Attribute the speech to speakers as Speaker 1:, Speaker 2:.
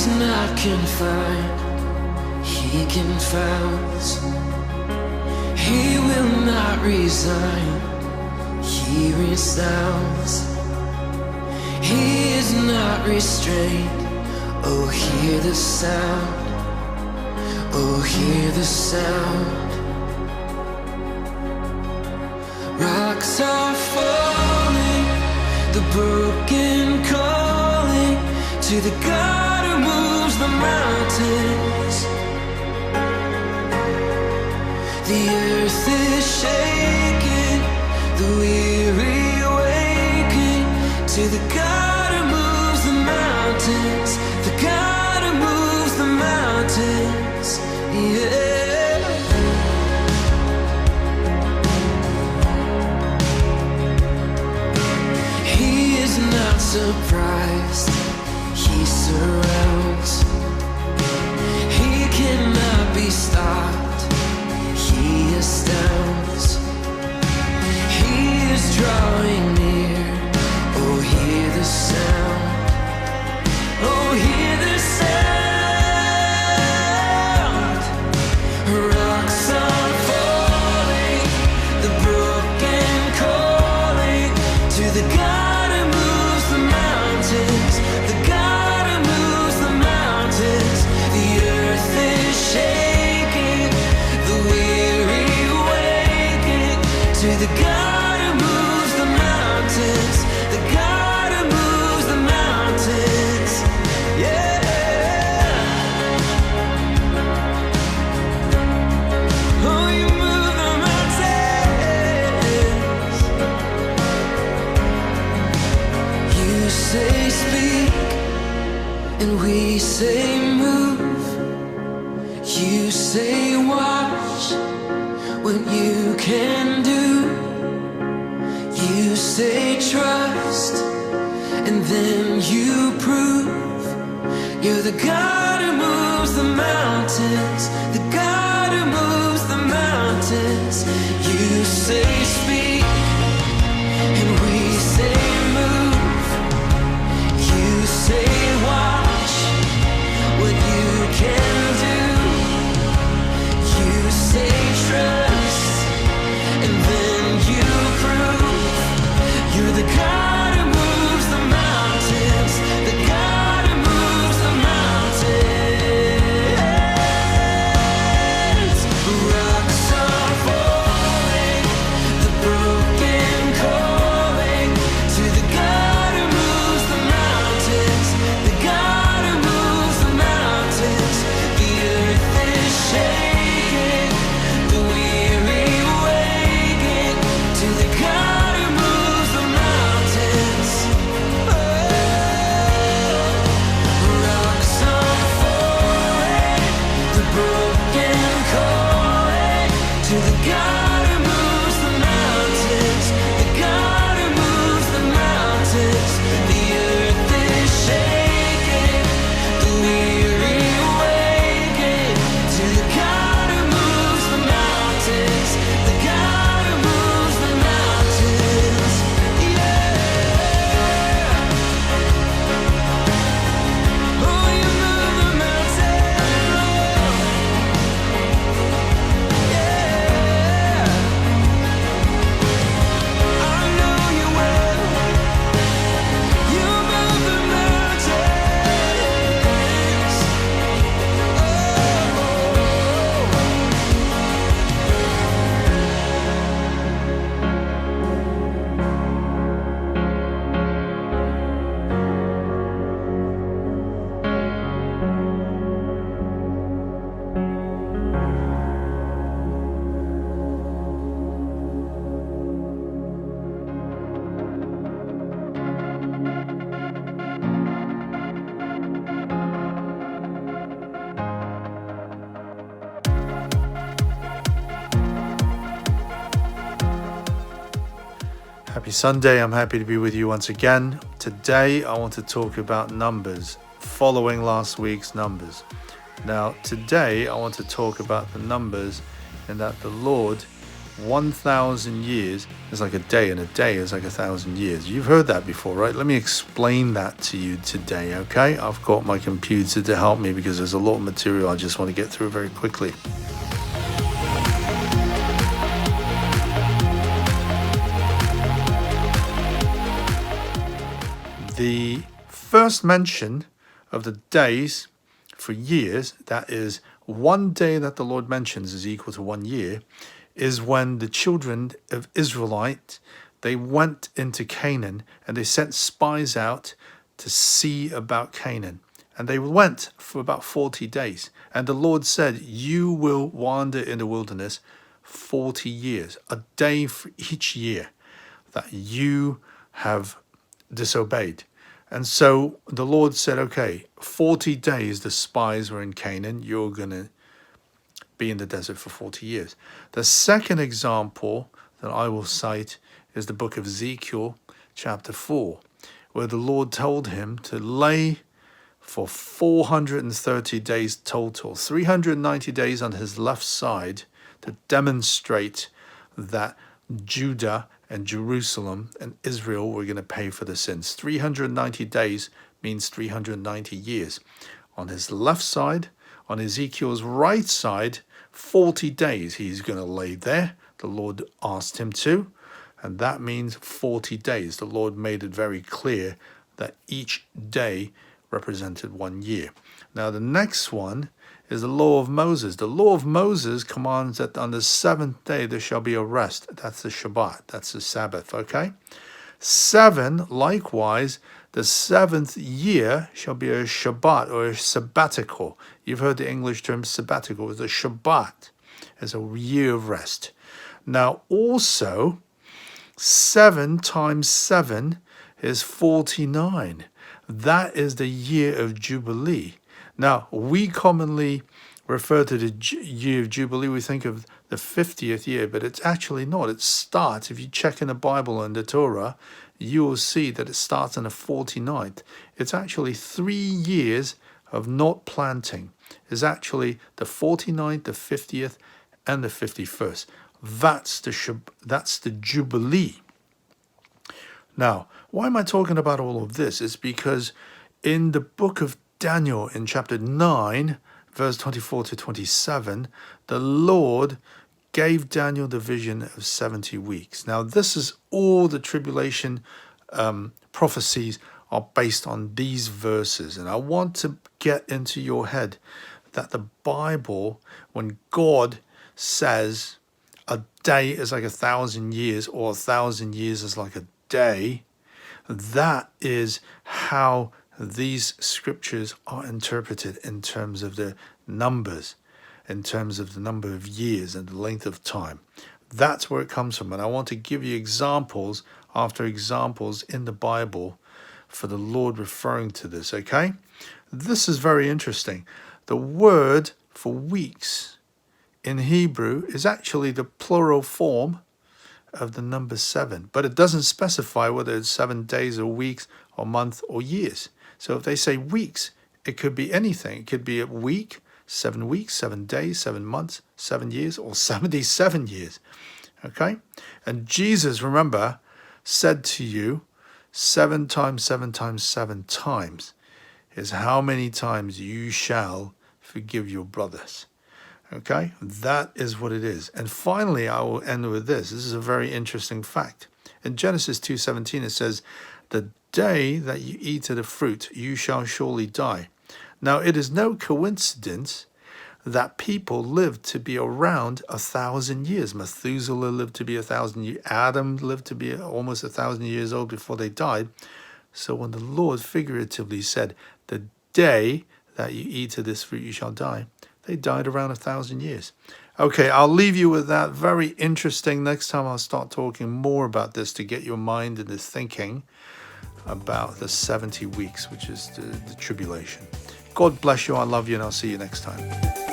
Speaker 1: is not confined, he confounds. He will not resign, he resounds. He is not restrained, oh hear the sound, oh hear the sound. Rocks are falling, the broken calling to the God who moves the mountains. The earth is shaking, the weary waking to the God who moves the mountains, the God who moves the mountains, yeah. He is not surprised, he surrounds. He cannot be stopped, he astounds. He is drawing near, oh hear the sound, oh hear the sound. Rocks are falling, the broken calling to the God who moves the mountains, the God who moves the mountains. The earth is shaking, the weary waking to the God who moves the mountains, the God who moves the mountains, yeah. Oh, you move the mountains. You say speak, and we say move. You say watch when you can do. You say trust, and then you prove. You're the God who moves the mountains, the God who moves the mountains. You say speak, and we say move. You say watch what you can do. You say trust, and then you prove. You're the God who moves the mountains, the God who moves the mountains. Rocks are falling, the broken calling to the God who moves the mountains, the God who moves the mountains. The earth is shaking, the weary waking to the God who moves the mountains. Oh, rocks are falling, the broken calling to the God who moves the mountains, the God who moves the mountains. The earth is shaking, the weary waking to the God who moves the mountains, the God who moves the mountains, yeah. Oh, you move the mountains, yeah. I know you will. You move the mountains.
Speaker 2: Happy Sunday, I'm happy to be with you once again. Today I want to talk about numbers, following last week's numbers. Now today I want to talk about the numbers and that the Lord 1,000 years is like a day, and a day is like 1,000 years. You've heard that before, right? Let me explain that to you today, okay? I've got my computer to help me because there's a lot of material I just want to get through very quickly. The first mention of the days for years, that is, one day that the Lord mentions is equal to 1 year, is when the children of Israelite, they went into Canaan and they sent spies out to see about Canaan. And they went for about 40 days. And the Lord said, you will wander in the wilderness 40 years, a day for each year that you have disobeyed. And so the Lord said, okay, 40 days the spies were in Canaan, you're going to be in the desert for 40 years. The second example that I will cite is the book of Ezekiel, chapter 4, where the Lord told him to lay for 430 days total, 390 days on his left side, to demonstrate that Judah and Jerusalem and Israel were going to pay for the sins. 390 days means 390 years. On his left side, on Ezekiel's right side, 40 days he's going to lay there. The Lord asked him to, and that means 40 days. The Lord made it very clear that each day represented 1 year. Now the next one is the law of Moses. The law of Moses commands that on the seventh day there shall be a rest. That's the Shabbat. That's the Sabbath, okay? 7, likewise, the seventh year shall be a Shabbat or a sabbatical. You've heard the English term sabbatical. It's a Shabbat. It's a year of rest. Now also, 7 times 7 is 49. That is the year of Jubilee. Now, we commonly refer to the year of Jubilee, we think of the 50th year, but it's actually not. It starts, if you check in the Bible and the Torah, you will see that it starts on the 49th. It's actually 3 years of not planting. It's actually the 49th, the 50th, and the 51st. That's the Jubilee. Now, why am I talking about all of this? It's because in the book of Daniel, in chapter 9, verse 24 to 27, the Lord gave Daniel the vision of 70 weeks. Now, this is all the tribulation prophecies are based on these verses. And I want to get into your head that the Bible, when God says a day is like 1,000 years or 1,000 years is like a day, that is how these scriptures are interpreted in terms of the numbers, in terms of the number of years and the length of time. That's where it comes from. And I want to give you examples after examples in the Bible for the Lord referring to this, okay? This is very interesting. The word for weeks in Hebrew is actually the plural form of the number 7, but it doesn't specify whether it's 7 days or weeks or month or years. So if they say weeks, it could be anything. It could be a week, 7 weeks, 7 days, 7 months, 7 years, or 77 years. Okay? And Jesus, remember, said to you, 7 times 7 times 7 times is how many times you shall forgive your brothers. Okay? That is what it is. And finally, I will end with this. This is a very interesting fact. In Genesis 2:17, it says, the day that you eat of the fruit, you shall surely die. Now, it is no coincidence that people lived to be around 1,000 years. Methuselah lived to be 1,000 years. Adam lived to be almost 1,000 years old before they died. So when the Lord figuratively said, the day that you eat of this fruit, you shall die, they died around 1,000 years. Okay, I'll leave you with that. Very interesting. Next time I'll start talking more about this to get your mind into thinking about the 70 weeks, which is the tribulation. God bless you. I love you, and I'll see you next time.